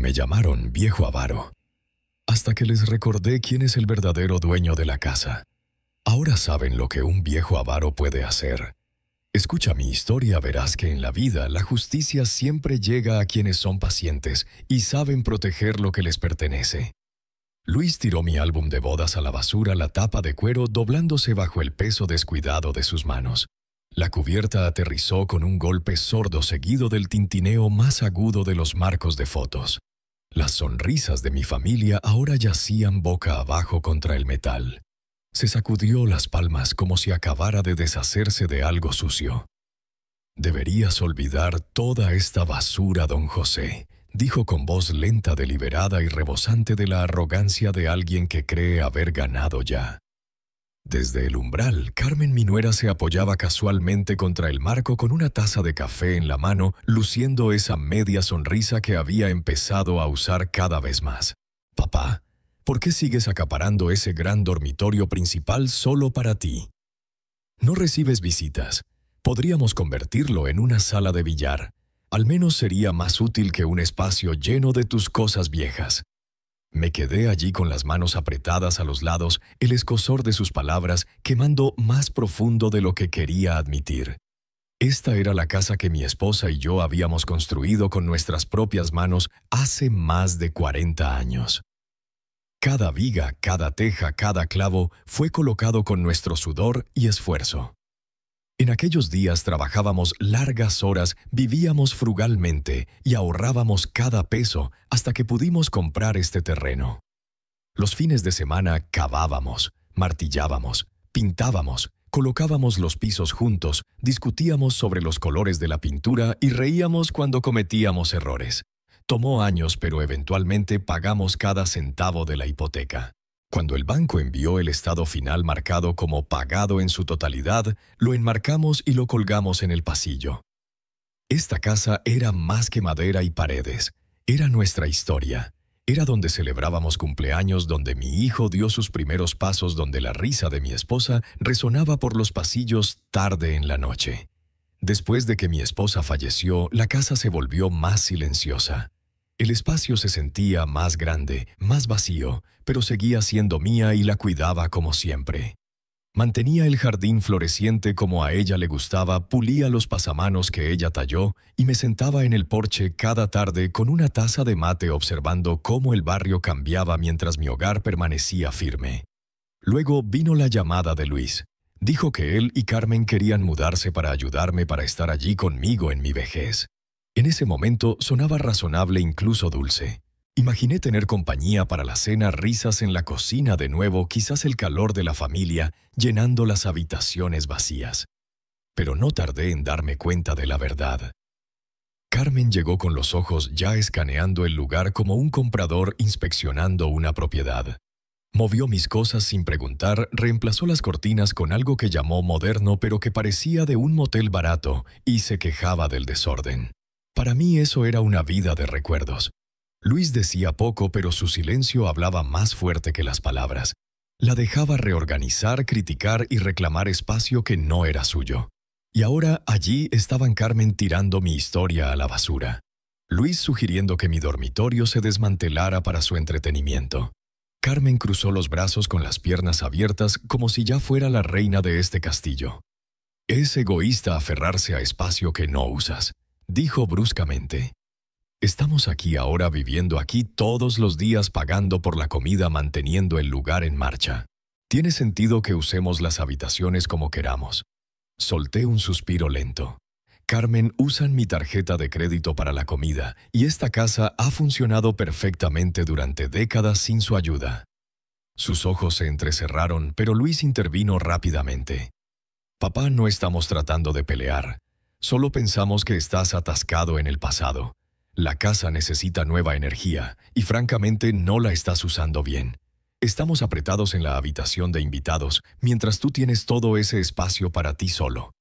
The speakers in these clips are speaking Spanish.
Me llamaron viejo avaro, hasta que les recordé quién es el verdadero dueño de la casa. Ahora saben lo que un viejo avaro puede hacer. Escucha mi historia, verás que en la vida la justicia siempre llega a quienes son pacientes y saben proteger lo que les pertenece. Luis tiró mi álbum de bodas a la basura, la tapa de cuero doblándose bajo el peso descuidado de sus manos. La cubierta aterrizó con un golpe sordo seguido del tintineo más agudo de los marcos de fotos. Las sonrisas de mi familia ahora yacían boca abajo contra el metal. Se sacudió las palmas como si acabara de deshacerse de algo sucio. «Deberías olvidar toda esta basura, don José», dijo con voz lenta, deliberada y rebosante de la arrogancia de alguien que cree haber ganado ya. Desde el umbral, Carmen, mi nuera, se apoyaba casualmente contra el marco con una taza de café en la mano, luciendo esa media sonrisa que había empezado a usar cada vez más. «Papá, ¿por qué sigues acaparando ese gran dormitorio principal solo para ti? No recibes visitas. Podríamos convertirlo en una sala de billar. Al menos sería más útil que un espacio lleno de tus cosas viejas». Me quedé allí con las manos apretadas a los lados, el escozor de sus palabras quemando más profundo de lo que quería admitir. Esta era la casa que mi esposa y yo habíamos construido con nuestras propias manos hace más de 40 años. Cada viga, cada teja, cada clavo fue colocado con nuestro sudor y esfuerzo. En aquellos días trabajábamos largas horas, vivíamos frugalmente y ahorrábamos cada peso hasta que pudimos comprar este terreno. Los fines de semana cavábamos, martillábamos, pintábamos, colocábamos los pisos juntos, discutíamos sobre los colores de la pintura y reíamos cuando cometíamos errores. Tomó años, pero eventualmente pagamos cada centavo de la hipoteca. Cuando el banco envió el estado final marcado como pagado en su totalidad, lo enmarcamos y lo colgamos en el pasillo. Esta casa era más que madera y paredes. Era nuestra historia. Era donde celebrábamos cumpleaños, donde mi hijo dio sus primeros pasos, donde la risa de mi esposa resonaba por los pasillos tarde en la noche. Después de que mi esposa falleció, la casa se volvió más silenciosa. El espacio se sentía más grande, más vacío, pero seguía siendo mía y la cuidaba como siempre. Mantenía el jardín floreciente como a ella le gustaba, pulía los pasamanos que ella talló y me sentaba en el porche cada tarde con una taza de mate observando cómo el barrio cambiaba mientras mi hogar permanecía firme. Luego vino la llamada de Luis. Dijo que él y Carmen querían mudarse para ayudarme para estar allí conmigo en mi vejez. En ese momento sonaba razonable, incluso dulce. Imaginé tener compañía para la cena, risas en la cocina de nuevo, quizás el calor de la familia llenando las habitaciones vacías. Pero no tardé en darme cuenta de la verdad. Carmen llegó con los ojos ya escaneando el lugar como un comprador inspeccionando una propiedad. Movió mis cosas sin preguntar, reemplazó las cortinas con algo que llamó moderno pero que parecía de un motel barato y se quejaba del desorden. Para mí eso era una vida de recuerdos. Luis decía poco, pero su silencio hablaba más fuerte que las palabras. La dejaba reorganizar, criticar y reclamar espacio que no era suyo. Y ahora allí estaban Carmen tirando mi historia a la basura. Luis sugiriendo que mi dormitorio se desmantelara para su entretenimiento. Carmen cruzó los brazos con las piernas abiertas como si ya fuera la reina de este castillo. «Es egoísta aferrarse a espacio que no usas», dijo bruscamente. «Estamos aquí ahora, viviendo aquí todos los días, pagando por la comida, manteniendo el lugar en marcha. Tiene sentido que usemos las habitaciones como queramos». Solté un suspiro lento. Carmen, usan mi tarjeta de crédito para la comida, y esta casa ha funcionado perfectamente durante décadas sin su ayuda. Sus ojos se entrecerraron, pero Luis intervino rápidamente. «Papá, no estamos tratando de pelear. Solo pensamos que estás atascado en el pasado. La casa necesita nueva energía y francamente no la estás usando bien. Estamos apretados en la habitación de invitados mientras tú tienes todo ese espacio para ti solo».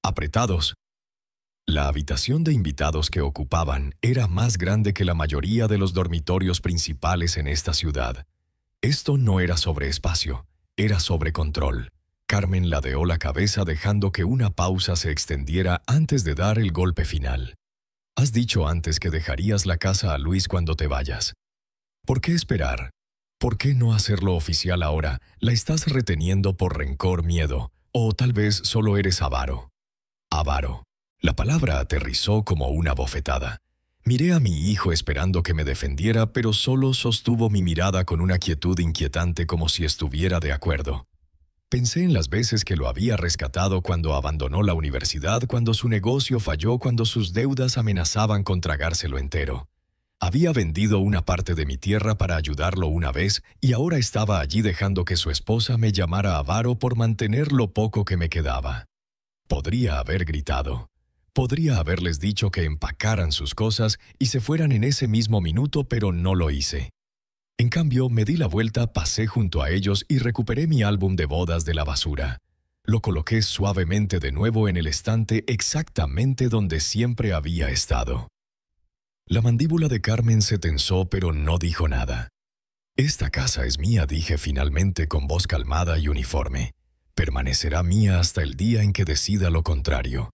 ¿Apretados? La habitación de invitados que ocupaban era más grande que la mayoría de los dormitorios principales en esta ciudad. Esto no era sobre espacio, era sobre control. Carmen ladeó la cabeza dejando que una pausa se extendiera antes de dar el golpe final. Has dicho antes que dejarías la casa a Luis cuando te vayas. ¿Por qué esperar? ¿Por qué no hacerlo oficial ahora? ¿La estás reteniendo por rencor, miedo? ¿O tal vez solo eres avaro? Avaro. La palabra aterrizó como una bofetada. Miré a mi hijo esperando que me defendiera, pero solo sostuvo mi mirada con una quietud inquietante como si estuviera de acuerdo. Pensé en las veces que lo había rescatado cuando abandonó la universidad, cuando su negocio falló, cuando sus deudas amenazaban con tragárselo entero. Había vendido una parte de mi tierra para ayudarlo una vez y ahora estaba allí dejando que su esposa me llamara avaro por mantener lo poco que me quedaba. Podría haber gritado. Podría haberles dicho que empacaran sus cosas y se fueran en ese mismo minuto, pero no lo hice. En cambio, me di la vuelta, pasé junto a ellos y recuperé mi álbum de bodas de la basura. Lo coloqué suavemente de nuevo en el estante exactamente donde siempre había estado. La mandíbula de Carmen se tensó, pero no dijo nada. «Esta casa es mía», dije finalmente con voz calmada y uniforme. «Permanecerá mía hasta el día en que decida lo contrario».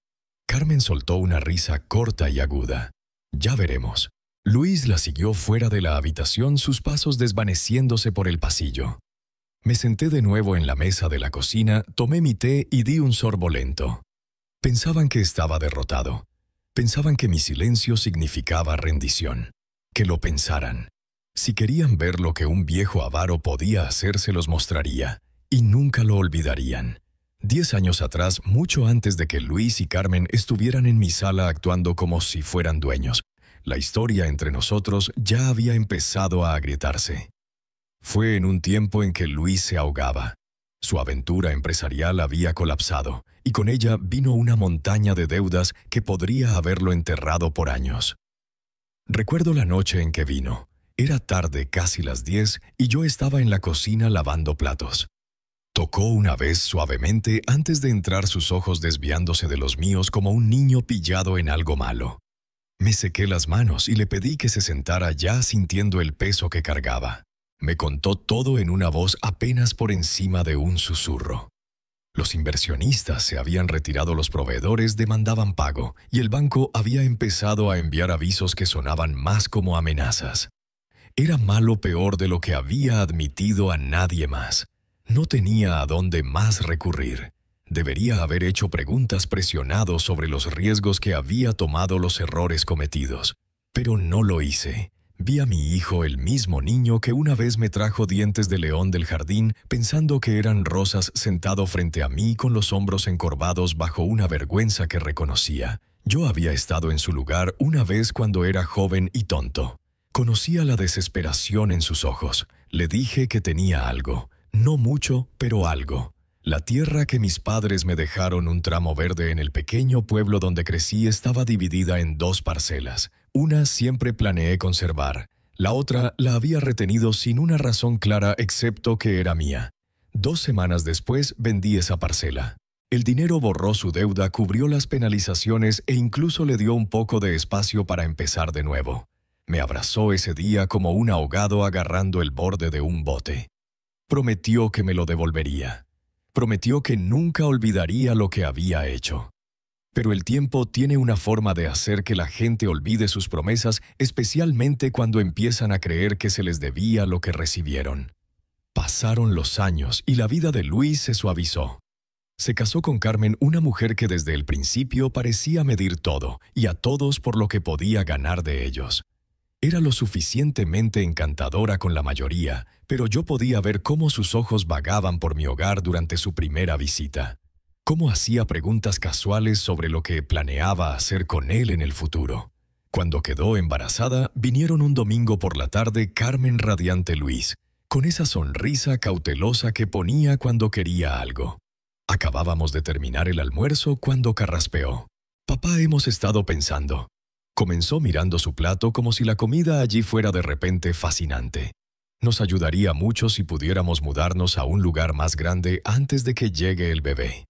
Carmen soltó una risa corta y aguda. «Ya veremos». Luis la siguió fuera de la habitación, sus pasos desvaneciéndose por el pasillo. Me senté de nuevo en la mesa de la cocina, tomé mi té y di un sorbo lento. Pensaban que estaba derrotado. Pensaban que mi silencio significaba rendición. Que lo pensaran. Si querían ver lo que un viejo avaro podía hacer, se los mostraría. Y nunca lo olvidarían. 10 años atrás, mucho antes de que Luis y Carmen estuvieran en mi sala actuando como si fueran dueños, la historia entre nosotros ya había empezado a agrietarse. Fue en un tiempo en que Luis se ahogaba. Su aventura empresarial había colapsado, y con ella vino una montaña de deudas que podría haberlo enterrado por años. Recuerdo la noche en que vino. Era tarde, casi las 10, y yo estaba en la cocina lavando platos. Tocó una vez suavemente antes de entrar, sus ojos desviándose de los míos como un niño pillado en algo malo. Me sequé las manos y le pedí que se sentara, ya sintiendo el peso que cargaba. Me contó todo en una voz apenas por encima de un susurro. Los inversionistas se habían retirado, los proveedores demandaban pago y el banco había empezado a enviar avisos que sonaban más como amenazas. Era malo, peor de lo que había admitido a nadie más. No tenía a dónde más recurrir. Debería haber hecho preguntas, presionado sobre los riesgos que había tomado, los errores cometidos. Pero no lo hice. Vi a mi hijo, el mismo niño que una vez me trajo dientes de león del jardín, pensando que eran rosas, sentado frente a mí con los hombros encorvados bajo una vergüenza que reconocía. Yo había estado en su lugar una vez cuando era joven y tonto. Conocía la desesperación en sus ojos. Le dije que tenía algo. No mucho, pero algo. La tierra que mis padres me dejaron, un tramo verde en el pequeño pueblo donde crecí, estaba dividida en 2 parcelas. Una siempre planeé conservar. La otra la había retenido sin una razón clara, excepto que era mía. 2 semanas después vendí esa parcela. El dinero borró su deuda, cubrió las penalizaciones e incluso le dio un poco de espacio para empezar de nuevo. Me abrazó ese día como un ahogado agarrando el borde de un bote. Prometió que me lo devolvería. Prometió que nunca olvidaría lo que había hecho. Pero el tiempo tiene una forma de hacer que la gente olvide sus promesas, especialmente cuando empiezan a creer que se les debía lo que recibieron. Pasaron los años y la vida de Luis se suavizó. Se casó con Carmen, una mujer que desde el principio parecía medir todo y a todos por lo que podía ganar de ellos. Era lo suficientemente encantadora con la mayoría, pero yo podía ver cómo sus ojos vagaban por mi hogar durante su primera visita. Cómo hacía preguntas casuales sobre lo que planeaba hacer con él en el futuro. Cuando quedó embarazada, vinieron un domingo por la tarde Carmen, radiante, Luis, con esa sonrisa cautelosa que ponía cuando quería algo. Acabábamos de terminar el almuerzo cuando carraspeó. «Papá, hemos estado pensando». Comenzó mirando su plato como si la comida allí fuera de repente fascinante. Nos ayudaría mucho si pudiéramos mudarnos a un lugar más grande antes de que llegue el bebé.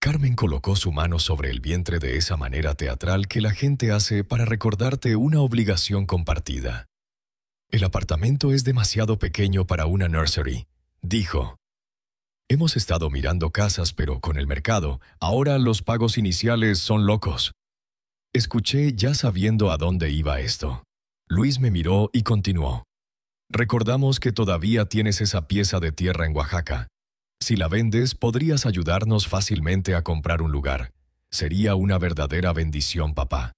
Carmen colocó su mano sobre el vientre de esa manera teatral que la gente hace para recordarte una obligación compartida. «El apartamento es demasiado pequeño para una nursery», dijo. «Hemos estado mirando casas, pero con el mercado, ahora los pagos iniciales son locos». Escuché ya sabiendo a dónde iba esto. Luis me miró y continuó. Recordamos que todavía tienes esa pieza de tierra en Oaxaca. Si la vendes, podrías ayudarnos fácilmente a comprar un lugar. Sería una verdadera bendición, papá.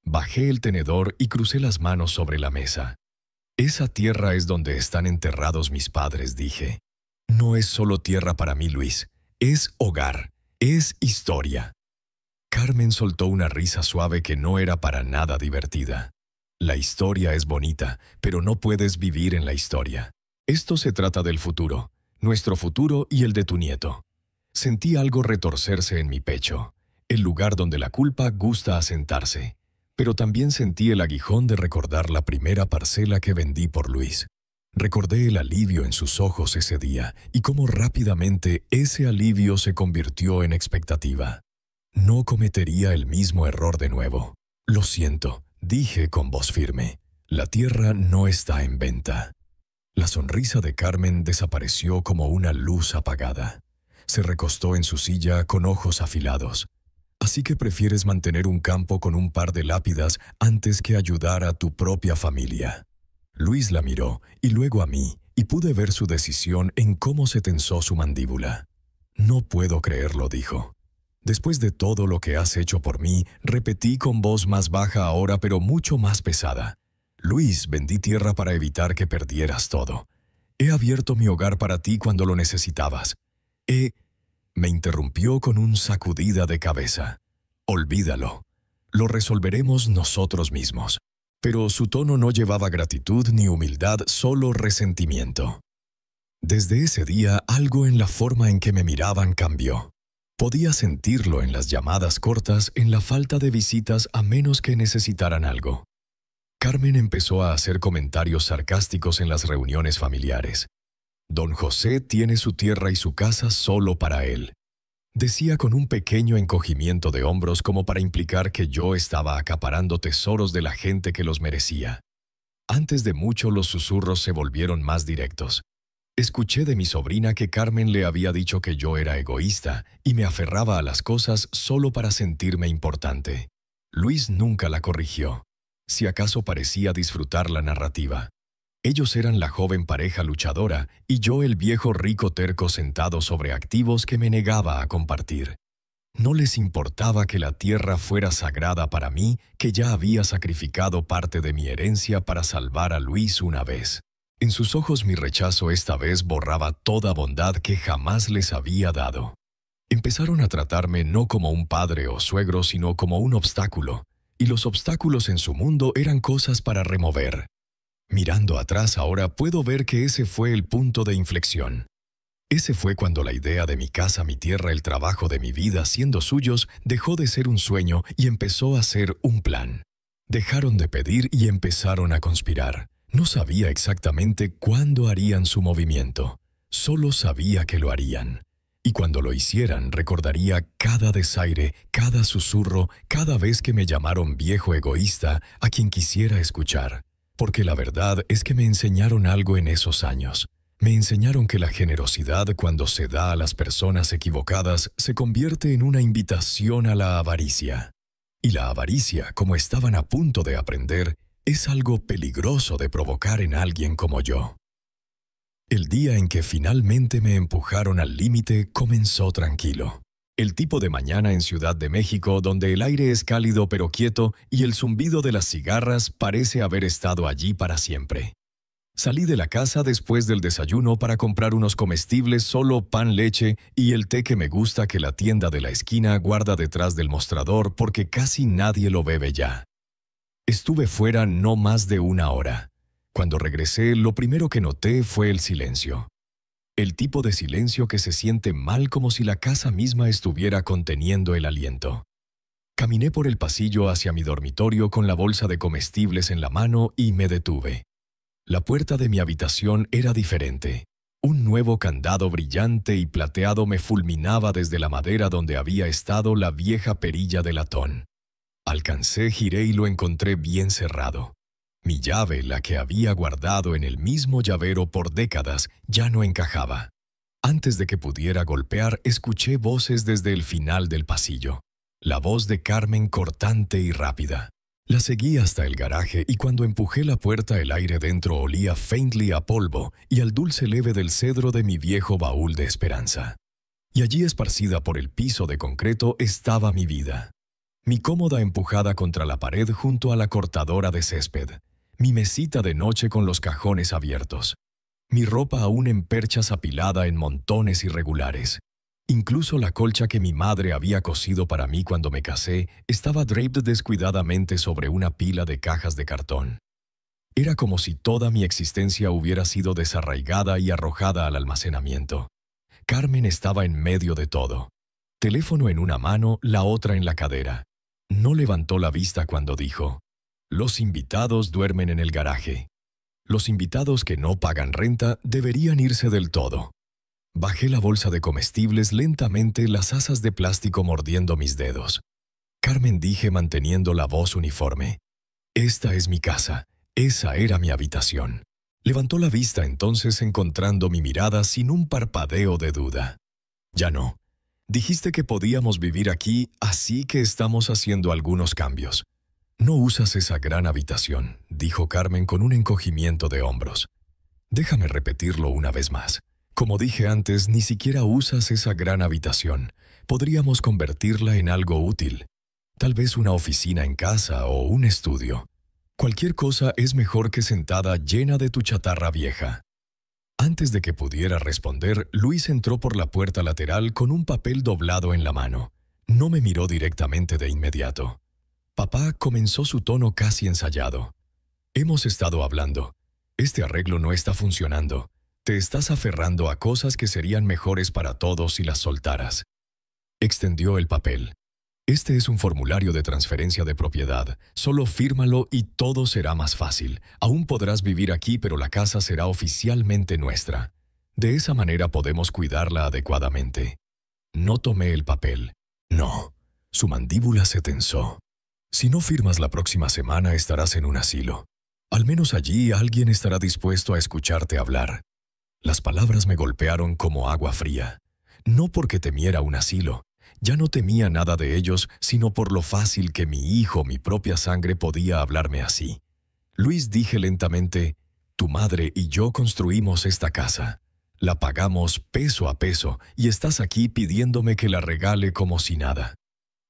Bajé el tenedor y crucé las manos sobre la mesa. Esa tierra es donde están enterrados mis padres, dije. No es solo tierra para mí, Luis. Es hogar. Es historia. Carmen soltó una risa suave que no era para nada divertida. La historia es bonita, pero no puedes vivir en la historia. Esto se trata del futuro, nuestro futuro y el de tu nieto. Sentí algo retorcerse en mi pecho, el lugar donde la culpa gusta asentarse. Pero también sentí el aguijón de recordar la primera parcela que vendí por Luis. Recordé el alivio en sus ojos ese día y cómo rápidamente ese alivio se convirtió en expectativa. No cometería el mismo error de nuevo. Lo siento, dije con voz firme. La tierra no está en venta. La sonrisa de Carmen desapareció como una luz apagada. Se recostó en su silla con ojos afilados. Así que prefieres mantener un campo con un par de lápidas antes que ayudar a tu propia familia. Luis la miró y luego a mí, y pude ver su decisión en cómo se tensó su mandíbula. No puedo creerlo, dijo. Después de todo lo que has hecho por mí, repetí con voz más baja ahora, pero mucho más pesada. Luis, vendí tierra para evitar que perdieras todo. He abierto mi hogar para ti cuando lo necesitabas. Me interrumpió con un sacudida de cabeza. Olvídalo. Lo resolveremos nosotros mismos. Pero su tono no llevaba gratitud ni humildad, solo resentimiento. Desde ese día, algo en la forma en que me miraban cambió. Podía sentirlo en las llamadas cortas, en la falta de visitas a menos que necesitaran algo. Carmen empezó a hacer comentarios sarcásticos en las reuniones familiares. Don José tiene su tierra y su casa solo para él. Decía con un pequeño encogimiento de hombros como para implicar que yo estaba acaparando tesoros de la gente que los merecía. Antes de mucho los susurros se volvieron más directos. Escuché de mi sobrina que Carmen le había dicho que yo era egoísta y me aferraba a las cosas solo para sentirme importante. Luis nunca la corrigió. Si acaso parecía disfrutar la narrativa. Ellos eran la joven pareja luchadora y yo el viejo rico terco sentado sobre activos que me negaba a compartir. No les importaba que la tierra fuera sagrada para mí, que ya había sacrificado parte de mi herencia para salvar a Luis una vez. En sus ojos mi rechazo esta vez borraba toda bondad que jamás les había dado. Empezaron a tratarme no como un padre o suegro, sino como un obstáculo, y los obstáculos en su mundo eran cosas para remover. Mirando atrás ahora puedo ver que ese fue el punto de inflexión. Ese fue cuando la idea de mi casa, mi tierra, el trabajo de mi vida siendo suyos dejó de ser un sueño y empezó a ser un plan. Dejaron de pedir y empezaron a conspirar. No sabía exactamente cuándo harían su movimiento, solo sabía que lo harían. Y cuando lo hicieran recordaría cada desaire, cada susurro, cada vez que me llamaron viejo egoísta a quien quisiera escuchar. Porque la verdad es que me enseñaron algo en esos años. Me enseñaron que la generosidad, cuando se da a las personas equivocadas, se convierte en una invitación a la avaricia. Y la avaricia, como estaban a punto de aprender, es algo peligroso de provocar en alguien como yo. El día en que finalmente me empujaron al límite comenzó tranquilo. El tipo de mañana en Ciudad de México, donde el aire es cálido pero quieto y el zumbido de las cigarras parece haber estado allí para siempre. Salí de la casa después del desayuno para comprar unos comestibles, solo pan, leche y el té que me gusta que la tienda de la esquina guarda detrás del mostrador porque casi nadie lo bebe ya. Estuve fuera no más de una hora. Cuando regresé, lo primero que noté fue el silencio. El tipo de silencio que se siente mal como si la casa misma estuviera conteniendo el aliento. Caminé por el pasillo hacia mi dormitorio con la bolsa de comestibles en la mano y me detuve. La puerta de mi habitación era diferente. Un nuevo candado brillante y plateado me fulminaba desde la madera donde había estado la vieja perilla de latón. Alcancé, giré y lo encontré bien cerrado. Mi llave, la que había guardado en el mismo llavero por décadas, ya no encajaba. Antes de que pudiera golpear, escuché voces desde el final del pasillo. La voz de Carmen cortante y rápida. La seguí hasta el garaje y cuando empujé la puerta el aire dentro olía faintly a polvo y al dulce leve del cedro de mi viejo baúl de esperanza. Y allí esparcida por el piso de concreto estaba mi vida. Mi cómoda empujada contra la pared junto a la cortadora de césped. Mi mesita de noche con los cajones abiertos. Mi ropa aún en perchas apilada en montones irregulares. Incluso la colcha que mi madre había cosido para mí cuando me casé estaba draped descuidadamente sobre una pila de cajas de cartón. Era como si toda mi existencia hubiera sido desarraigada y arrojada al almacenamiento. Carmen estaba en medio de todo. Teléfono en una mano, la otra en la cadera. No levantó la vista cuando dijo: «Los invitados duermen en el garaje. Los invitados que no pagan renta deberían irse del todo». Bajé la bolsa de comestibles lentamente, las asas de plástico mordiendo mis dedos. «Carmen», dije manteniendo la voz uniforme. «Esta es mi casa. Esa era mi habitación». Levantó la vista entonces encontrando mi mirada sin un parpadeo de duda. «Ya no. Dijiste que podíamos vivir aquí, así que estamos haciendo algunos cambios». «No usas esa gran habitación», dijo Carmen con un encogimiento de hombros. «Déjame repetirlo una vez más. Como dije antes, ni siquiera usas esa gran habitación. Podríamos convertirla en algo útil. Tal vez una oficina en casa o un estudio. Cualquier cosa es mejor que sentada llena de tu chatarra vieja». Antes de que pudiera responder, Luis entró por la puerta lateral con un papel doblado en la mano. No me miró directamente de inmediato. Papá comenzó su tono casi ensayado. «Hemos estado hablando. Este arreglo no está funcionando. Te estás aferrando a cosas que serían mejores para todos si las soltaras». Extendió el papel. «Este es un formulario de transferencia de propiedad. Solo fírmalo y todo será más fácil. Aún podrás vivir aquí, pero la casa será oficialmente nuestra. De esa manera podemos cuidarla adecuadamente». No tomé el papel. No. Su mandíbula se tensó. «Si no firmas la próxima semana, estarás en un asilo. Al menos allí alguien estará dispuesto a escucharte hablar». Las palabras me golpearon como agua fría. No porque temiera un asilo. Ya no temía nada de ellos, sino por lo fácil que mi hijo, mi propia sangre, podía hablarme así. «Luis», dije lentamente, «tu madre y yo construimos esta casa. La pagamos peso a peso y estás aquí pidiéndome que la regale como si nada».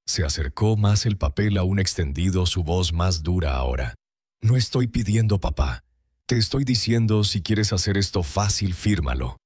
Se acercó más el papel aún extendido, su voz más dura ahora. «No estoy pidiendo, papá. Te estoy diciendo, si quieres hacer esto fácil, fírmalo».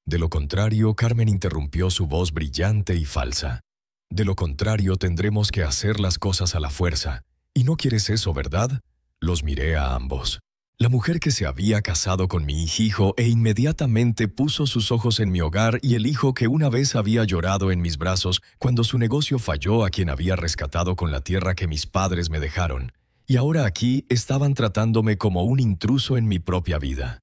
De lo contrario, Carmen interrumpió, su voz brillante y falsa. «De lo contrario, tendremos que hacer las cosas a la fuerza. Y no quieres eso, ¿verdad?». Los miré a ambos. La mujer que se había casado con mi hijo e inmediatamente puso sus ojos en mi hogar y el hijo que una vez había llorado en mis brazos cuando su negocio falló, a quien había rescatado con la tierra que mis padres me dejaron. Y ahora aquí estaban tratándome como un intruso en mi propia vida.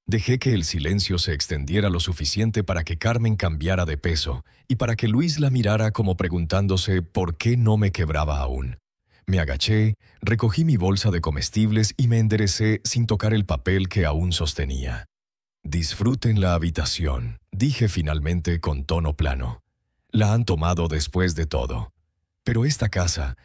Dejé que el silencio se extendiera lo suficiente para que Carmen cambiara de peso y para que Luis la mirara como preguntándose por qué no me quebraba aún. Me agaché, recogí mi bolsa de comestibles y me enderecé sin tocar el papel que aún sostenía. «Disfruten la habitación», dije finalmente con tono plano. «La han tomado después de todo. Pero esta casa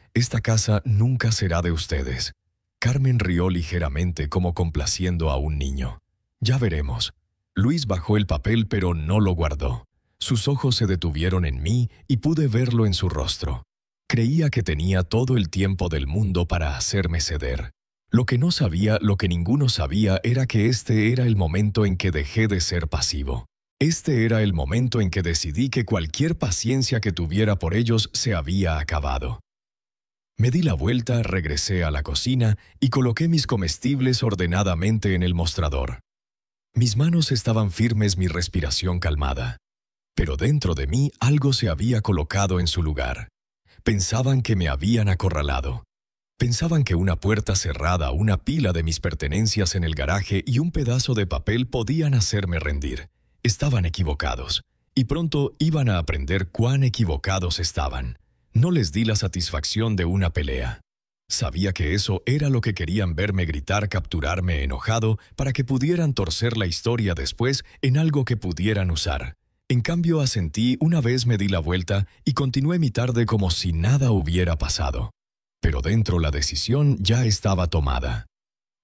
nunca será de ustedes». Carmen rió ligeramente como complaciendo a un niño. «Ya veremos». Luis bajó el papel pero no lo guardó. Sus ojos se detuvieron en mí y pude verlo en su rostro. Creía que tenía todo el tiempo del mundo para hacerme ceder. Lo que no sabía, lo que ninguno sabía, era que este era el momento en que dejé de ser pasivo. Este era el momento en que decidí que cualquier paciencia que tuviera por ellos se había acabado. Me di la vuelta, regresé a la cocina y coloqué mis comestibles ordenadamente en el mostrador. Mis manos estaban firmes, mi respiración calmada. Pero dentro de mí algo se había colocado en su lugar. Pensaban que me habían acorralado. Pensaban que una puerta cerrada, una pila de mis pertenencias en el garaje y un pedazo de papel podían hacerme rendir. Estaban equivocados. Y pronto iban a aprender cuán equivocados estaban. No les di la satisfacción de una pelea. Sabía que eso era lo que querían verme gritar, capturarme enojado, para que pudieran torcer la historia después en algo que pudieran usar. En cambio, asentí una vez, me di la vuelta y continué mi tarde como si nada hubiera pasado. Pero dentro la decisión ya estaba tomada.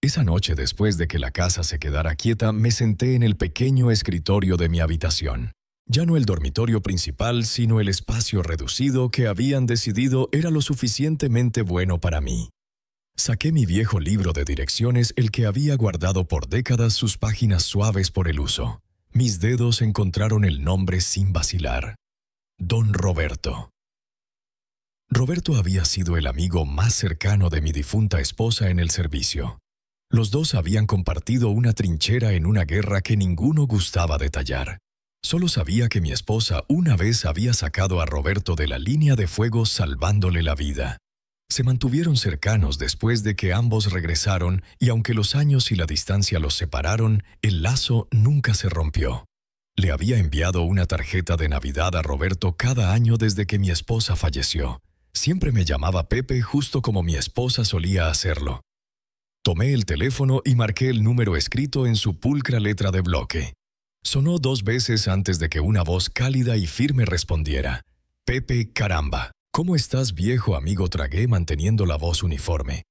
Esa noche, después de que la casa se quedara quieta, me senté en el pequeño escritorio de mi habitación. Ya no el dormitorio principal, sino el espacio reducido que habían decidido era lo suficientemente bueno para mí. Saqué mi viejo libro de direcciones, el que había guardado por décadas sus páginas suaves por el uso. Mis dedos encontraron el nombre sin vacilar. Don Roberto. Roberto había sido el amigo más cercano de mi difunta esposa en el servicio. Los dos habían compartido una trinchera en una guerra que ninguno gustaba detallar. Solo sabía que mi esposa una vez había sacado a Roberto de la línea de fuego salvándole la vida. Se mantuvieron cercanos después de que ambos regresaron y aunque los años y la distancia los separaron, el lazo nunca se rompió. Le había enviado una tarjeta de Navidad a Roberto cada año desde que mi esposa falleció. Siempre me llamaba Pepe, justo como mi esposa solía hacerlo. Tomé el teléfono y marqué el número escrito en su pulcra letra de bloque. Sonó 2 veces antes de que una voz cálida y firme respondiera. «Pepe, caramba. ¿Cómo estás, viejo amigo?», tragué manteniendo la voz uniforme.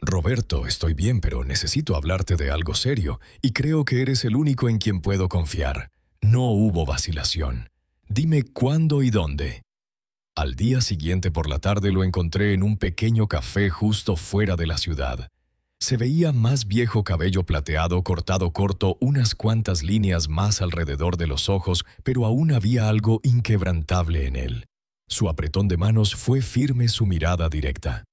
«Roberto, estoy bien, pero necesito hablarte de algo serio, y creo que eres el único en quien puedo confiar». No hubo vacilación. «Dime cuándo y dónde». Al día siguiente por la tarde lo encontré en un pequeño café justo fuera de la ciudad. Se veía más viejo, cabello plateado, cortado corto, unas cuantas líneas más alrededor de los ojos, pero aún había algo inquebrantable en él. Su apretón de manos fue firme, su mirada directa.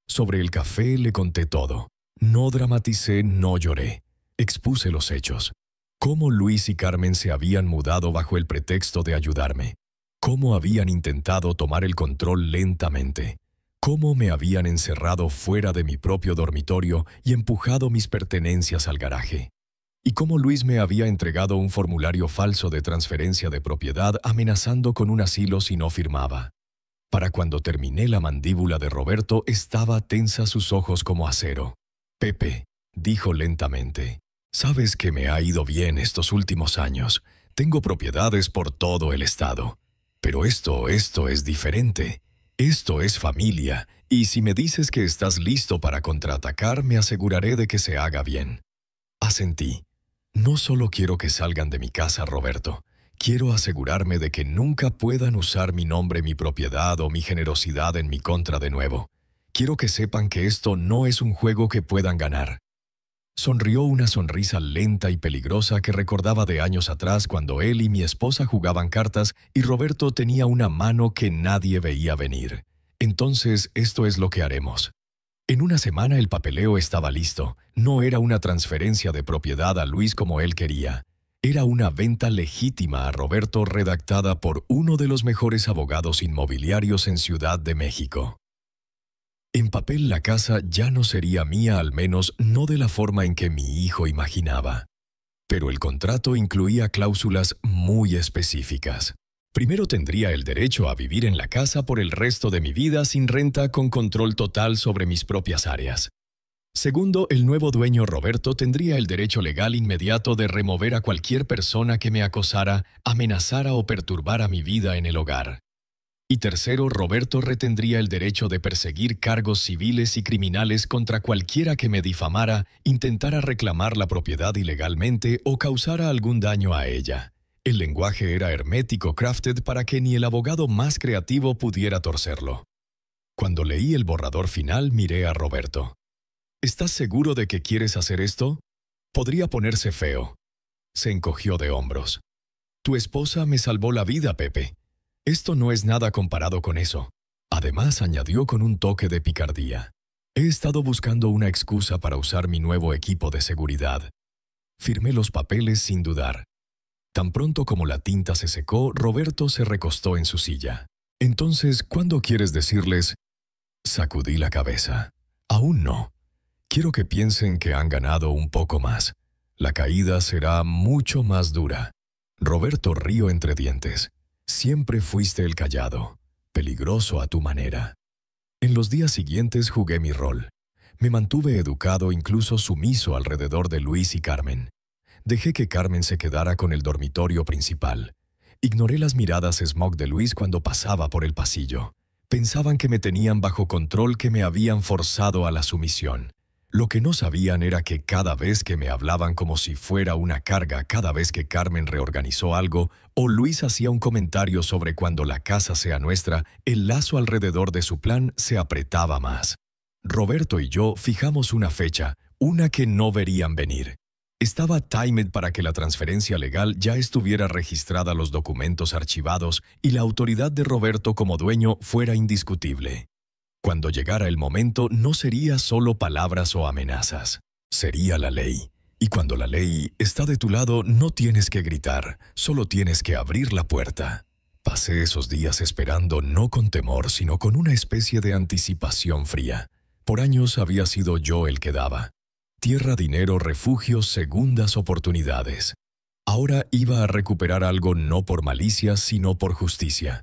Sobre el café le conté todo. No dramaticé, no lloré. Expuse los hechos. Cómo Luis y Carmen se habían mudado bajo el pretexto de ayudarme. Cómo habían intentado tomar el control lentamente. Cómo me habían encerrado fuera de mi propio dormitorio y empujado mis pertenencias al garaje. Y cómo Luis me había entregado un formulario falso de transferencia de propiedad amenazando con un asilo si no firmaba. Para cuando terminé, la mandíbula de Roberto estaba tensa, sus ojos como acero. «Pepe», dijo lentamente, «sabes que me ha ido bien estos últimos años. Tengo propiedades por todo el estado. Pero esto es diferente. Esto es familia, y si me dices que estás listo para contraatacar, me aseguraré de que se haga bien». Asentí. «No solo quiero que salgan de mi casa, Roberto. Quiero asegurarme de que nunca puedan usar mi nombre, mi propiedad o mi generosidad en mi contra de nuevo. Quiero que sepan que esto no es un juego que puedan ganar». Sonrió una sonrisa lenta y peligrosa que recordaba de años atrás cuando él y mi esposa jugaban cartas y Roberto tenía una mano que nadie veía venir. «Entonces, esto es lo que haremos». En una semana el papeleo estaba listo. No era una transferencia de propiedad a Luis como él quería. Era una venta legítima a Roberto redactada por uno de los mejores abogados inmobiliarios en Ciudad de México. En papel la casa ya no sería mía, al menos no de la forma en que mi hijo imaginaba. Pero el contrato incluía cláusulas muy específicas. Primero, tendría el derecho a vivir en la casa por el resto de mi vida sin renta, con control total sobre mis propias áreas. Segundo, el nuevo dueño Roberto tendría el derecho legal inmediato de remover a cualquier persona que me acosara, amenazara o perturbara mi vida en el hogar. Y tercero, Roberto retendría el derecho de perseguir cargos civiles y criminales contra cualquiera que me difamara, intentara reclamar la propiedad ilegalmente o causara algún daño a ella. El lenguaje era hermético, crafted para que ni el abogado más creativo pudiera torcerlo. Cuando leí el borrador final, miré a Roberto. «¿Estás seguro de que quieres hacer esto? Podría ponerse feo». Se encogió de hombros. «Tu esposa me salvó la vida, Pepe. Esto no es nada comparado con eso». Además, añadió con un toque de picardía, «He estado buscando una excusa para usar mi nuevo equipo de seguridad». Firmé los papeles sin dudar. Tan pronto como la tinta se secó, Roberto se recostó en su silla. «Entonces, ¿cuándo quieres decirles?» Sacudí la cabeza. «Aún no. Quiero que piensen que han ganado un poco más. La caída será mucho más dura». Roberto rió entre dientes. «Siempre fuiste el callado, peligroso a tu manera». En los días siguientes jugué mi rol. Me mantuve educado, incluso sumiso alrededor de Luis y Carmen. Dejé que Carmen se quedara con el dormitorio principal. Ignoré las miradas smog de Luis cuando pasaba por el pasillo. Pensaban que me tenían bajo control, que me habían forzado a la sumisión. Lo que no sabían era que cada vez que me hablaban como si fuera una carga, cada vez que Carmen reorganizó algo o Luis hacía un comentario sobre cuando la casa sea nuestra, el lazo alrededor de su plan se apretaba más. Roberto y yo fijamos una fecha, una que no verían venir. Estaba timed para que la transferencia legal ya estuviera registrada, los documentos archivados y la autoridad de Roberto como dueño fuera indiscutible. Cuando llegara el momento, no sería solo palabras o amenazas, sería la ley. Y cuando la ley está de tu lado, no tienes que gritar, solo tienes que abrir la puerta. Pasé esos días esperando, no con temor, sino con una especie de anticipación fría. Por años había sido yo el que daba. Tierra, dinero, refugios, segundas oportunidades. Ahora iba a recuperar algo no por malicia, sino por justicia.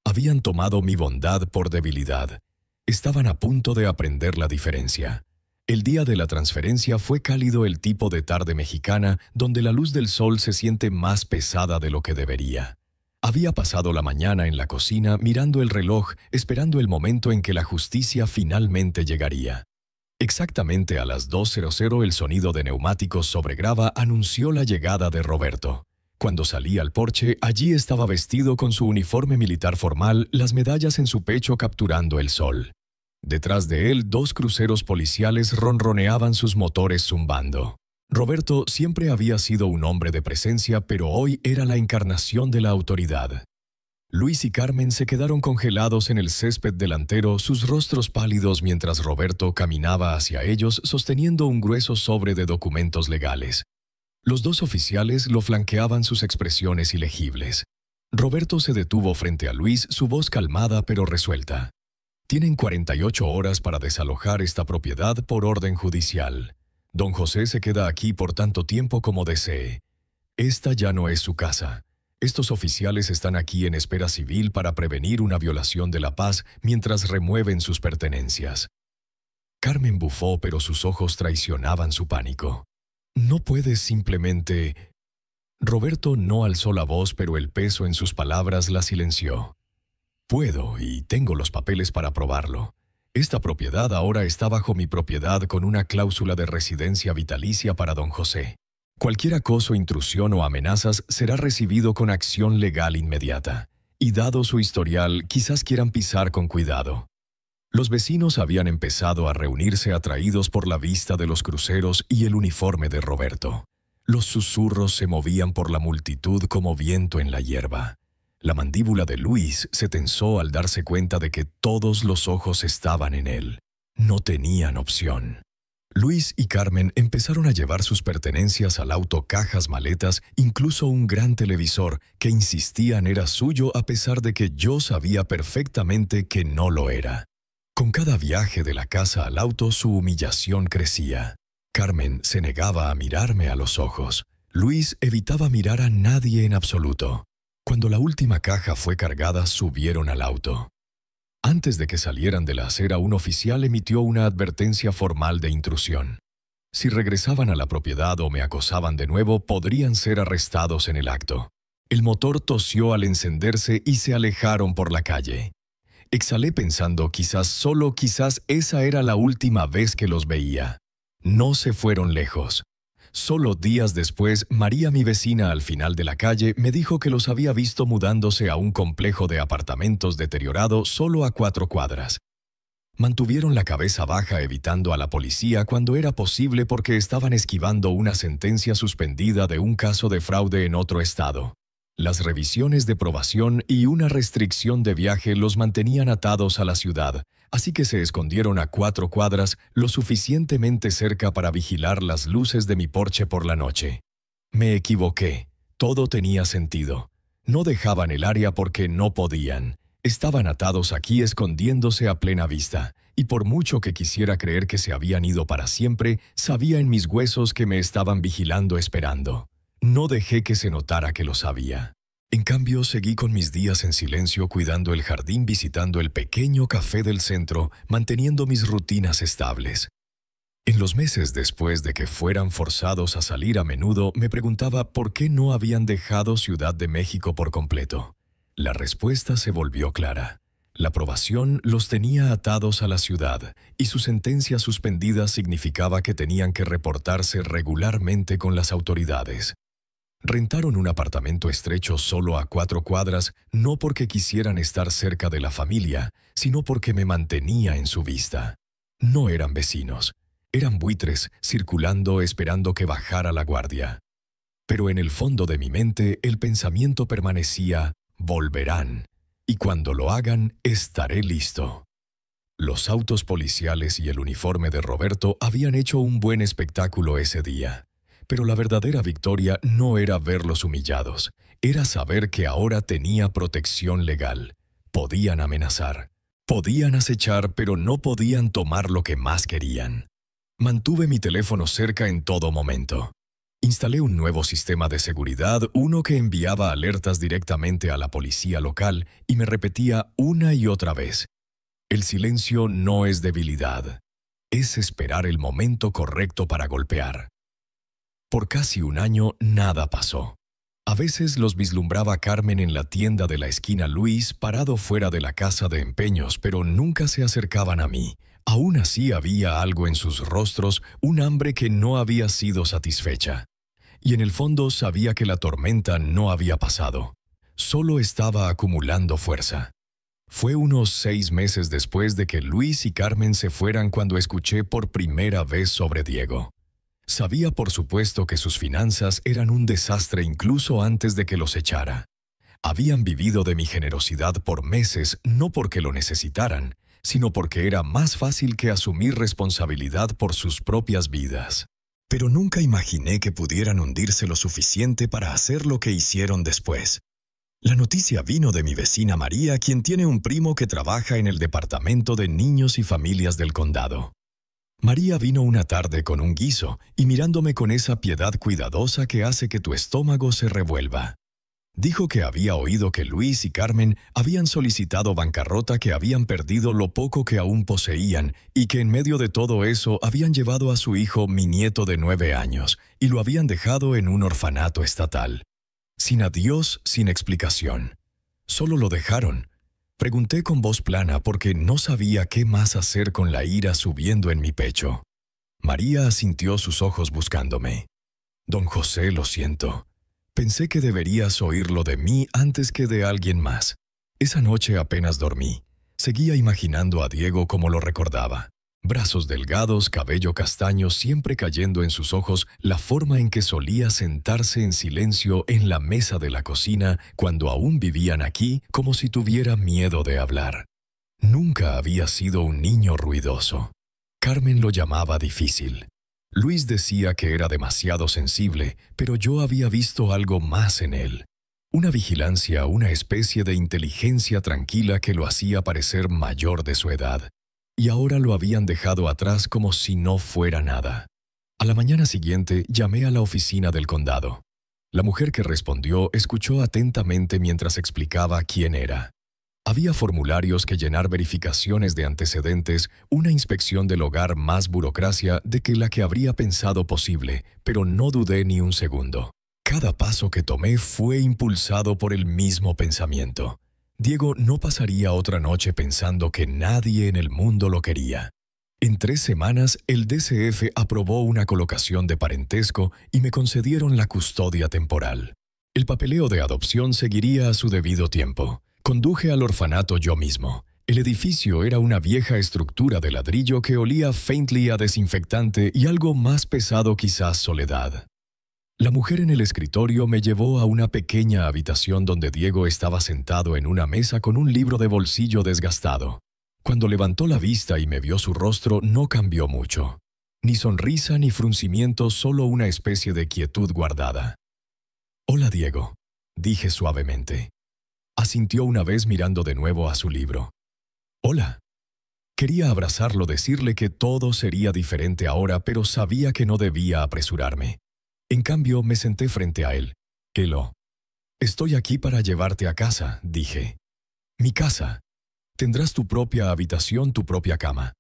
Habían tomado mi bondad por debilidad. Estaban a punto de aprender la diferencia. El día de la transferencia fue cálido, el tipo de tarde mexicana donde la luz del sol se siente más pesada de lo que debería. Había pasado la mañana en la cocina mirando el reloj, esperando el momento en que la justicia finalmente llegaría. Exactamente a las 2:00 el sonido de neumáticos sobre grava anunció la llegada de Roberto. Cuando salí al porche, allí estaba vestido con su uniforme militar formal, las medallas en su pecho capturando el sol. Detrás de él, 2 cruceros policiales ronroneaban sus motores zumbando. Roberto siempre había sido un hombre de presencia, pero hoy era la encarnación de la autoridad. Luis y Carmen se quedaron congelados en el césped delantero, sus rostros pálidos mientras Roberto caminaba hacia ellos sosteniendo un grueso sobre de documentos legales. Los 2 oficiales lo flanqueaban, sus expresiones ilegibles. Roberto se detuvo frente a Luis, su voz calmada pero resuelta. Tienen 48 horas para desalojar esta propiedad por orden judicial. Don José se queda aquí por tanto tiempo como desee. Esta ya no es su casa. Estos oficiales están aquí en espera civil para prevenir una violación de la paz mientras remueven sus pertenencias. Carmen bufó, pero sus ojos traicionaban su pánico. No puedes simplemente... Roberto no alzó la voz, pero el peso en sus palabras la silenció. Puedo, y tengo los papeles para probarlo. Esta propiedad ahora está bajo mi propiedad con una cláusula de residencia vitalicia para don José. Cualquier acoso, intrusión o amenazas será recibido con acción legal inmediata. Y dado su historial, quizás quieran pisar con cuidado. Los vecinos habían empezado a reunirse atraídos por la vista de los cruceros y el uniforme de Roberto. Los susurros se movían por la multitud como viento en la hierba. La mandíbula de Luis se tensó al darse cuenta de que todos los ojos estaban en él. No tenían opción. Luis y Carmen empezaron a llevar sus pertenencias al auto, cajas, maletas, incluso un gran televisor que insistían era suyo a pesar de que yo sabía perfectamente que no lo era. Con cada viaje de la casa al auto, su humillación crecía. Carmen se negaba a mirarme a los ojos. Luis evitaba mirar a nadie en absoluto. Cuando la última caja fue cargada, subieron al auto. Antes de que salieran de la acera, un oficial emitió una advertencia formal de intrusión. Si regresaban a la propiedad o me acosaban de nuevo, podrían ser arrestados en el acto. El motor tosió al encenderse y se alejaron por la calle. Exhalé pensando, quizás, solo quizás, esa era la última vez que los veía. No se fueron lejos. Solo días después, María, mi vecina al final de la calle, me dijo que los había visto mudándose a un complejo de apartamentos deteriorado solo a 4 cuadras. Mantuvieron la cabeza baja evitando a la policía cuando era posible porque estaban esquivando una sentencia suspendida de un caso de fraude en otro estado. Las revisiones de probación y una restricción de viaje los mantenían atados a la ciudad, así que se escondieron a 4 cuadras, lo suficientemente cerca para vigilar las luces de mi porche por la noche. Me equivoqué. Todo tenía sentido. No dejaban el área porque no podían. Estaban atados aquí escondiéndose a plena vista, y por mucho que quisiera creer que se habían ido para siempre, sabía en mis huesos que me estaban vigilando esperando. No dejé que se notara que lo sabía. En cambio, seguí con mis días en silencio cuidando el jardín, visitando el pequeño café del centro, manteniendo mis rutinas estables. En los meses después de que fueran forzados a salir a menudo, me preguntaba por qué no habían dejado Ciudad de México por completo. La respuesta se volvió clara. La probación los tenía atados a la ciudad y su sentencia suspendida significaba que tenían que reportarse regularmente con las autoridades. Rentaron un apartamento estrecho solo a 4 cuadras, no porque quisieran estar cerca de la familia, sino porque me mantenía en su vista. No eran vecinos, eran buitres circulando esperando que bajara la guardia. Pero en el fondo de mi mente el pensamiento permanecía: volverán, y cuando lo hagan estaré listo. Los autos policiales y el uniforme de Roberto habían hecho un buen espectáculo ese día. Pero la verdadera victoria no era verlos humillados, era saber que ahora tenía protección legal. Podían amenazar, podían acechar, pero no podían tomar lo que más querían. Mantuve mi teléfono cerca en todo momento. Instalé un nuevo sistema de seguridad, uno que enviaba alertas directamente a la policía local y me repetía una y otra vez: el silencio no es debilidad, es esperar el momento correcto para golpear. Por casi un año nada pasó. A veces los vislumbraba Carmen en la tienda de la esquina Luis, parado fuera de la casa de empeños, pero nunca se acercaban a mí. Aún así había algo en sus rostros, un hambre que no había sido satisfecha. Y en el fondo sabía que la tormenta no había pasado. Solo estaba acumulando fuerza. Fue unos 6 meses después de que Luis y Carmen se fueran cuando escuché por primera vez sobre Diego. Sabía por supuesto que sus finanzas eran un desastre incluso antes de que los echara. Habían vivido de mi generosidad por meses, no porque lo necesitaran, sino porque era más fácil que asumir responsabilidad por sus propias vidas. Pero nunca imaginé que pudieran hundirse lo suficiente para hacer lo que hicieron después. La noticia vino de mi vecina María, quien tiene un primo que trabaja en el Departamento de Niños y Familias del condado. María vino una tarde con un guiso y mirándome con esa piedad cuidadosa que hace que tu estómago se revuelva. Dijo que había oído que Luis y Carmen habían solicitado bancarrota, que habían perdido lo poco que aún poseían y que en medio de todo eso habían llevado a su hijo, mi nieto de 9 años, y lo habían dejado en un orfanato estatal. Sin adiós, sin explicación. Solo lo dejaron. Pregunté con voz plana porque no sabía qué más hacer con la ira subiendo en mi pecho. María asintió sus ojos buscándome. Don José, lo siento. Pensé que deberías oírlo de mí antes que de alguien más. Esa noche apenas dormí. Seguía imaginando a Diego como lo recordaba. Brazos delgados, cabello castaño, siempre cayendo en sus ojos, la forma en que solía sentarse en silencio en la mesa de la cocina cuando aún vivían aquí, como si tuviera miedo de hablar. Nunca había sido un niño ruidoso. Carmen lo llamaba difícil. Luis decía que era demasiado sensible, pero yo había visto algo más en él. Una vigilancia, una especie de inteligencia tranquila que lo hacía parecer mayor de su edad. Y ahora lo habían dejado atrás como si no fuera nada. A la mañana siguiente llamé a la oficina del condado. La mujer que respondió escuchó atentamente mientras explicaba quién era. Había formularios que llenar, verificaciones de antecedentes, una inspección del hogar, más burocracia de que la que habría pensado posible, pero no dudé ni un segundo. Cada paso que tomé fue impulsado por el mismo pensamiento. Diego no pasaría otra noche pensando que nadie en el mundo lo quería. En 3 semanas, el DCF aprobó una colocación de parentesco y me concedieron la custodia temporal. El papeleo de adopción seguiría a su debido tiempo. Conduje al orfanato yo mismo. El edificio era una vieja estructura de ladrillo que olía faintly a desinfectante y algo más pesado, quizás soledad. La mujer en el escritorio me llevó a una pequeña habitación donde Diego estaba sentado en una mesa con un libro de bolsillo desgastado. Cuando levantó la vista y me vio su rostro, no cambió mucho. Ni sonrisa ni fruncimiento, solo una especie de quietud guardada. «Hola, Diego», dije suavemente. Asintió una vez mirando de nuevo a su libro. «Hola». Quería abrazarlo, decirle que todo sería diferente ahora, pero sabía que no debía apresurarme. En cambio, me senté frente a él. «Elo, estoy aquí para llevarte a casa», dije. «Mi casa. Tendrás tu propia habitación, tu propia cama.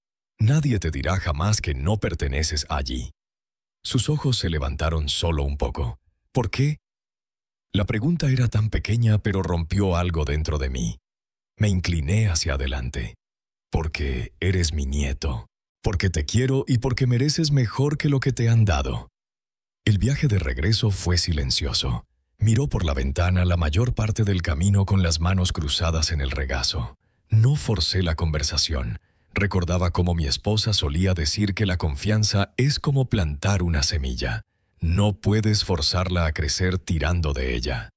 Nadie te dirá jamás que no perteneces allí. Sus ojos se levantaron solo un poco. ¿Por qué? La pregunta era tan pequeña, pero rompió algo dentro de mí. Me incliné hacia adelante. Porque eres mi nieto. Porque te quiero y porque mereces mejor que lo que te han dado. El viaje de regreso fue silencioso. Miró por la ventana la mayor parte del camino con las manos cruzadas en el regazo. No forcé la conversación. Recordaba cómo mi esposa solía decir que la confianza es como plantar una semilla. No puedes forzarla a crecer tirando de ella.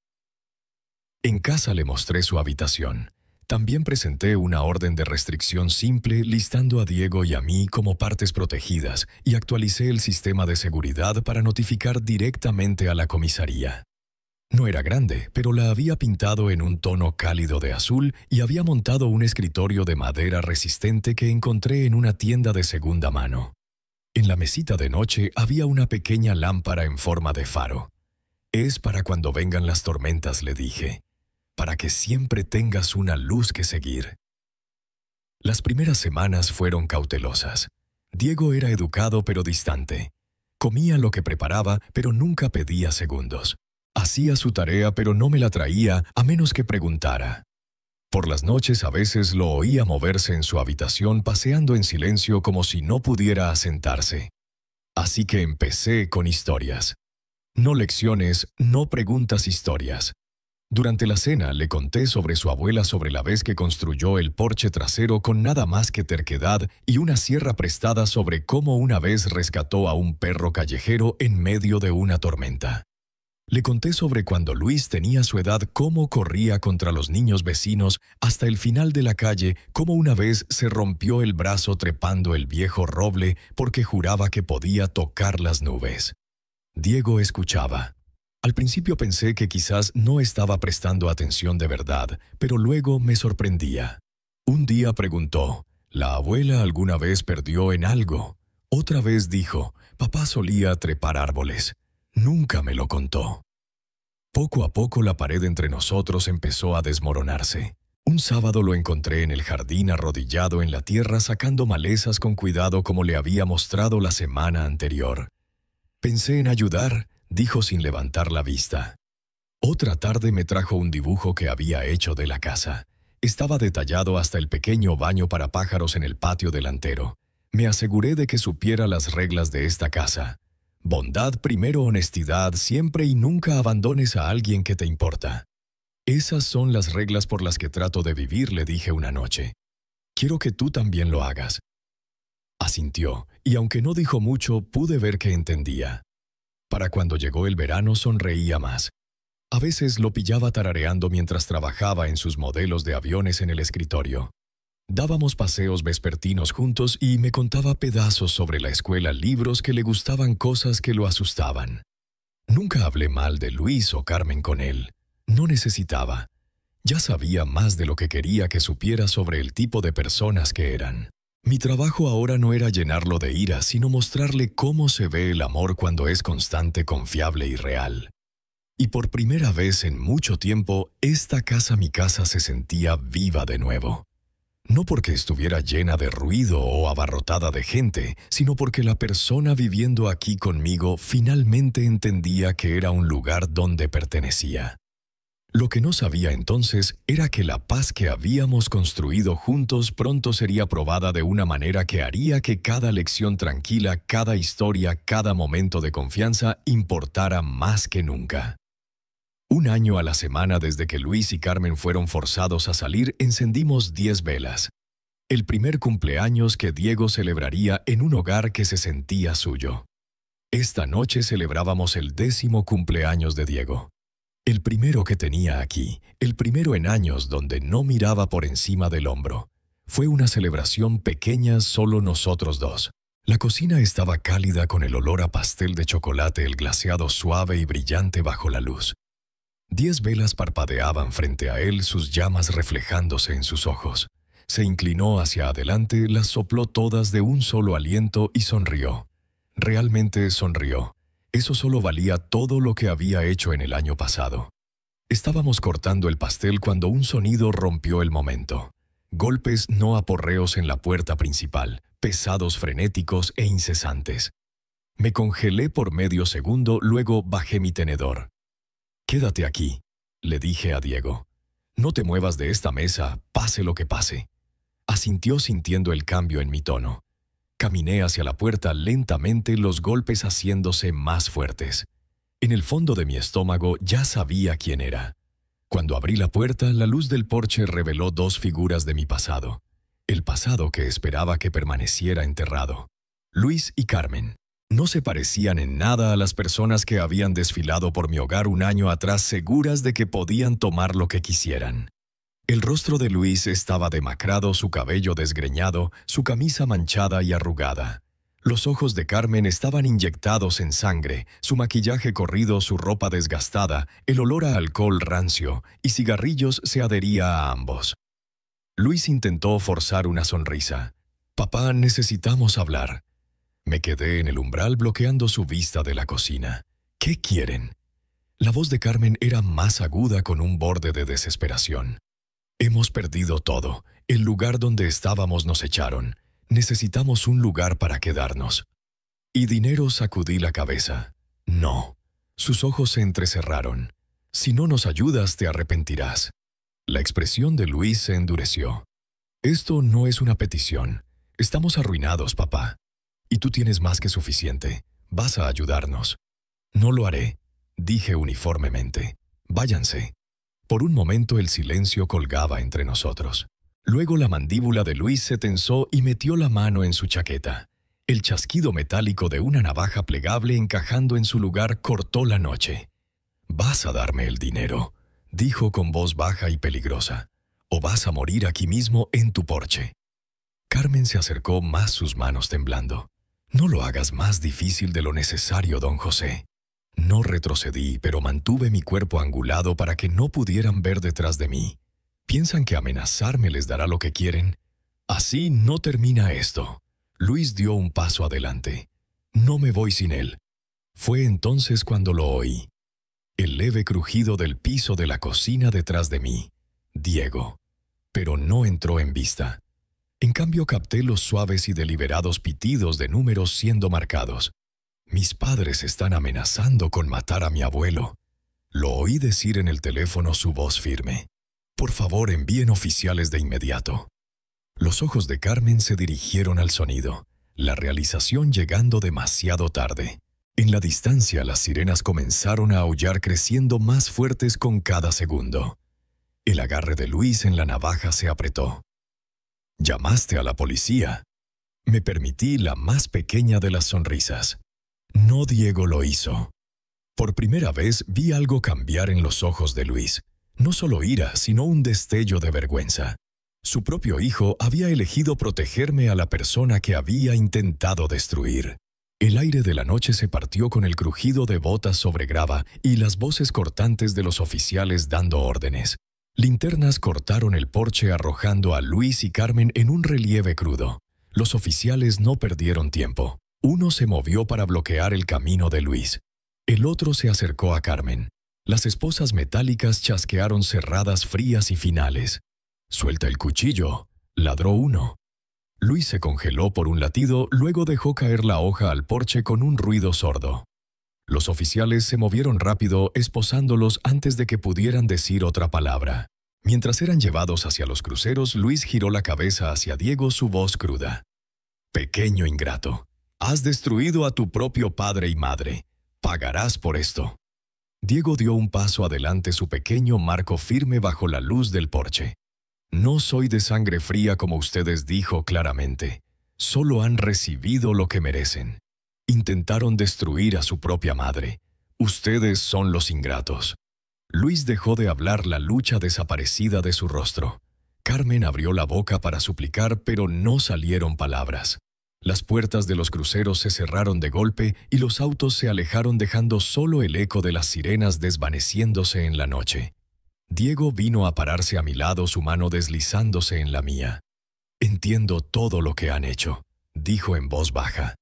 En casa le mostré su habitación. También presenté una orden de restricción simple listando a Diego y a mí como partes protegidas y actualicé el sistema de seguridad para notificar directamente a la comisaría. No era grande, pero la había pintado en un tono cálido de azul y había montado un escritorio de madera resistente que encontré en una tienda de segunda mano. En la mesita de noche había una pequeña lámpara en forma de faro. Es para cuando vengan las tormentas, le dije, para que siempre tengas una luz que seguir. Las primeras semanas fueron cautelosas. Diego era educado pero distante. Comía lo que preparaba, pero nunca pedía segundos. Hacía su tarea, pero no me la traía a menos que preguntara. Por las noches a veces lo oía moverse en su habitación paseando en silencio como si no pudiera asentarse. Así que empecé con historias. No lecciones, no preguntas, historias. Durante la cena le conté sobre su abuela, sobre la vez que construyó el porche trasero con nada más que terquedad y una sierra prestada, sobre cómo una vez rescató a un perro callejero en medio de una tormenta. Le conté sobre cuando Luis tenía su edad, cómo corría contra los niños vecinos hasta el final de la calle, cómo una vez se rompió el brazo trepando el viejo roble porque juraba que podía tocar las nubes. Diego escuchaba. Al principio pensé que quizás no estaba prestando atención de verdad, pero luego me sorprendía. Un día preguntó, ¿la abuela alguna vez perdió en algo? Otra vez dijo, papá solía trepar árboles. Nunca me lo contó. Poco a poco la pared entre nosotros empezó a desmoronarse. Un sábado lo encontré en el jardín arrodillado en la tierra sacando malezas con cuidado como le había mostrado la semana anterior. Pensé en ayudar, dijo sin levantar la vista. Otra tarde me trajo un dibujo que había hecho de la casa. Estaba detallado hasta el pequeño baño para pájaros en el patio delantero. Me aseguré de que supiera las reglas de esta casa. Bondad primero, honestidad siempre y nunca abandones a alguien que te importa. Esas son las reglas por las que trato de vivir, le dije una noche. Quiero que tú también lo hagas. Asintió, y aunque no dijo mucho, pude ver que entendía. Para cuando llegó el verano sonreía más. A veces lo pillaba tarareando mientras trabajaba en sus modelos de aviones en el escritorio. Dábamos paseos vespertinos juntos y me contaba pedazos sobre la escuela, libros que le gustaban, cosas que lo asustaban. Nunca hablé mal de Luis o Carmen con él. No necesitaba. Ya sabía más de lo que quería que supiera sobre el tipo de personas que eran. Mi trabajo ahora no era llenarlo de ira, sino mostrarle cómo se ve el amor cuando es constante, confiable y real. Y por primera vez en mucho tiempo, esta casa, mi casa, se sentía viva de nuevo. No porque estuviera llena de ruido o abarrotada de gente, sino porque la persona viviendo aquí conmigo finalmente entendía que era un lugar donde pertenecía. Lo que no sabía entonces era que la paz que habíamos construido juntos pronto sería probada de una manera que haría que cada lección tranquila, cada historia, cada momento de confianza importara más que nunca. Un año a la semana desde que Luis y Carmen fueron forzados a salir, encendimos 10 velas. El primer cumpleaños que Diego celebraría en un hogar que se sentía suyo. Esta noche celebrábamos el 10º cumpleaños de Diego. El primero que tenía aquí, el primero en años donde no miraba por encima del hombro. Fue una celebración pequeña, solo nosotros dos. La cocina estaba cálida con el olor a pastel de chocolate, el glaseado suave y brillante bajo la luz. 10 velas parpadeaban frente a él, sus llamas reflejándose en sus ojos. Se inclinó hacia adelante, las sopló todas de un solo aliento y sonrió. Realmente sonrió. Eso solo valía todo lo que había hecho en el año pasado. Estábamos cortando el pastel cuando un sonido rompió el momento. Golpes, no aporreos, en la puerta principal, pesados, frenéticos e incesantes. Me congelé por medio segundo, luego bajé mi tenedor. «Quédate aquí», le dije a Diego. «No te muevas de esta mesa, pase lo que pase». Asintió sintiendo el cambio en mi tono. Caminé hacia la puerta lentamente, los golpes haciéndose más fuertes. En el fondo de mi estómago ya sabía quién era. Cuando abrí la puerta, la luz del porche reveló dos figuras de mi pasado. El pasado que esperaba que permaneciera enterrado. Luis y Carmen. No se parecían en nada a las personas que habían desfilado por mi hogar un año atrás, seguras de que podían tomar lo que quisieran. El rostro de Luis estaba demacrado, su cabello desgreñado, su camisa manchada y arrugada. Los ojos de Carmen estaban inyectados en sangre, su maquillaje corrido, su ropa desgastada, el olor a alcohol rancio y cigarrillos se adhería a ambos. Luis intentó forzar una sonrisa. «Papá, necesitamos hablar». Me quedé en el umbral bloqueando su vista de la cocina. «¿Qué quieren?». La voz de Carmen era más aguda, con un borde de desesperación. «Hemos perdido todo. El lugar donde estábamos nos echaron. Necesitamos un lugar para quedarnos». «¿Y dinero?», sacudí la cabeza. «No». Sus ojos se entrecerraron. «Si no nos ayudas, te arrepentirás». La expresión de Luis se endureció. «Esto no es una petición. Estamos arruinados, papá. Y tú tienes más que suficiente. Vas a ayudarnos». «No lo haré», dije uniformemente. «Váyanse». Por un momento el silencio colgaba entre nosotros. Luego la mandíbula de Luis se tensó y metió la mano en su chaqueta. El chasquido metálico de una navaja plegable encajando en su lugar cortó la noche. «Vas a darme el dinero», dijo con voz baja y peligrosa, «o vas a morir aquí mismo en tu porche». Carmen se acercó más, sus manos temblando. «No lo hagas más difícil de lo necesario, don José». No retrocedí, pero mantuve mi cuerpo angulado para que no pudieran ver detrás de mí. ¿Piensan que amenazarme les dará lo que quieren? Así no termina esto. Luis dio un paso adelante. «No me voy sin él». Fue entonces cuando lo oí. El leve crujido del piso de la cocina detrás de mí. Diego. Pero no entró en vista. En cambio capté los suaves y deliberados pitidos de números siendo marcados. «Mis padres están amenazando con matar a mi abuelo». Lo oí decir en el teléfono, su voz firme. «Por favor, envíen oficiales de inmediato». Los ojos de Carmen se dirigieron al sonido, la realización llegando demasiado tarde. En la distancia, las sirenas comenzaron a aullar, creciendo más fuertes con cada segundo. El agarre de Luis en la navaja se apretó. «¿Llamaste a la policía?». Me permití la más pequeña de las sonrisas. No, Diego lo hizo. Por primera vez vi algo cambiar en los ojos de Luis. No solo ira, sino un destello de vergüenza. Su propio hijo había elegido protegerme a la persona que había intentado destruir. El aire de la noche se partió con el crujido de botas sobre grava y las voces cortantes de los oficiales dando órdenes. Linternas cortaron el porche, arrojando a Luis y Carmen en un relieve crudo. Los oficiales no perdieron tiempo. Uno se movió para bloquear el camino de Luis. El otro se acercó a Carmen. Las esposas metálicas chasquearon, cerradas, frías y finales. «Suelta el cuchillo», ladró uno. Luis se congeló por un latido, luego dejó caer la hoja al porche con un ruido sordo. Los oficiales se movieron rápido, esposándolos antes de que pudieran decir otra palabra. Mientras eran llevados hacia los cruceros, Luis giró la cabeza hacia Diego, su voz cruda. «Pequeño ingrato. Has destruido a tu propio padre y madre. Pagarás por esto». Diego dio un paso adelante, su pequeño marco firme bajo la luz del porche. «No soy de sangre fría como ustedes», dijo claramente. «Solo han recibido lo que merecen. Intentaron destruir a su propia madre. Ustedes son los ingratos». Luis dejó de hablar, la lucha desaparecida de su rostro. Carmen abrió la boca para suplicar, pero no salieron palabras. Las puertas de los cruceros se cerraron de golpe y los autos se alejaron, dejando solo el eco de las sirenas desvaneciéndose en la noche. Diego vino a pararse a mi lado, su mano deslizándose en la mía. «Entiendo todo lo que han hecho», dijo en voz baja.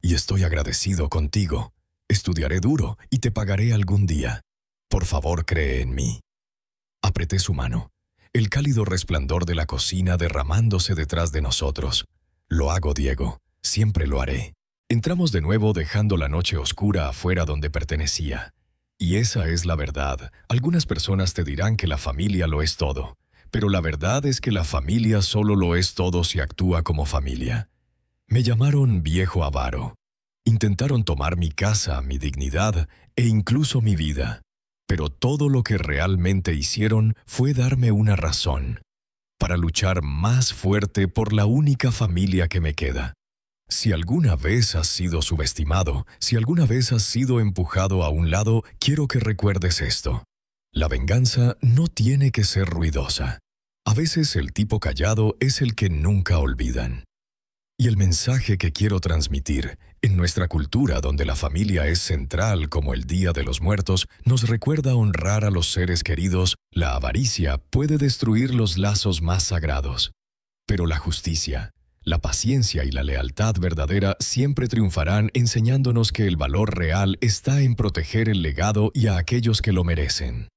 «Y estoy agradecido contigo. Estudiaré duro y te pagaré algún día. Por favor, cree en mí». Apreté su mano, el cálido resplandor de la cocina derramándose detrás de nosotros. Lo hago, Diego. Siempre lo haré. Entramos de nuevo dejando la noche oscura afuera donde pertenecía. Y esa es la verdad. Algunas personas te dirán que la familia lo es todo, pero la verdad es que la familia solo lo es todo si actúa como familia. Me llamaron viejo avaro. Intentaron tomar mi casa, mi dignidad e incluso mi vida. Pero todo lo que realmente hicieron fue darme una razón para luchar más fuerte por la única familia que me queda. Si alguna vez has sido subestimado, si alguna vez has sido empujado a un lado, quiero que recuerdes esto. La venganza no tiene que ser ruidosa. A veces el tipo callado es el que nunca olvidan. Y el mensaje que quiero transmitir, en nuestra cultura donde la familia es central como el Día de los Muertos, nos recuerda honrar a los seres queridos. La avaricia puede destruir los lazos más sagrados. Pero la justicia, la paciencia y la lealtad verdadera siempre triunfarán, enseñándonos que el valor real está en proteger el legado y a aquellos que lo merecen.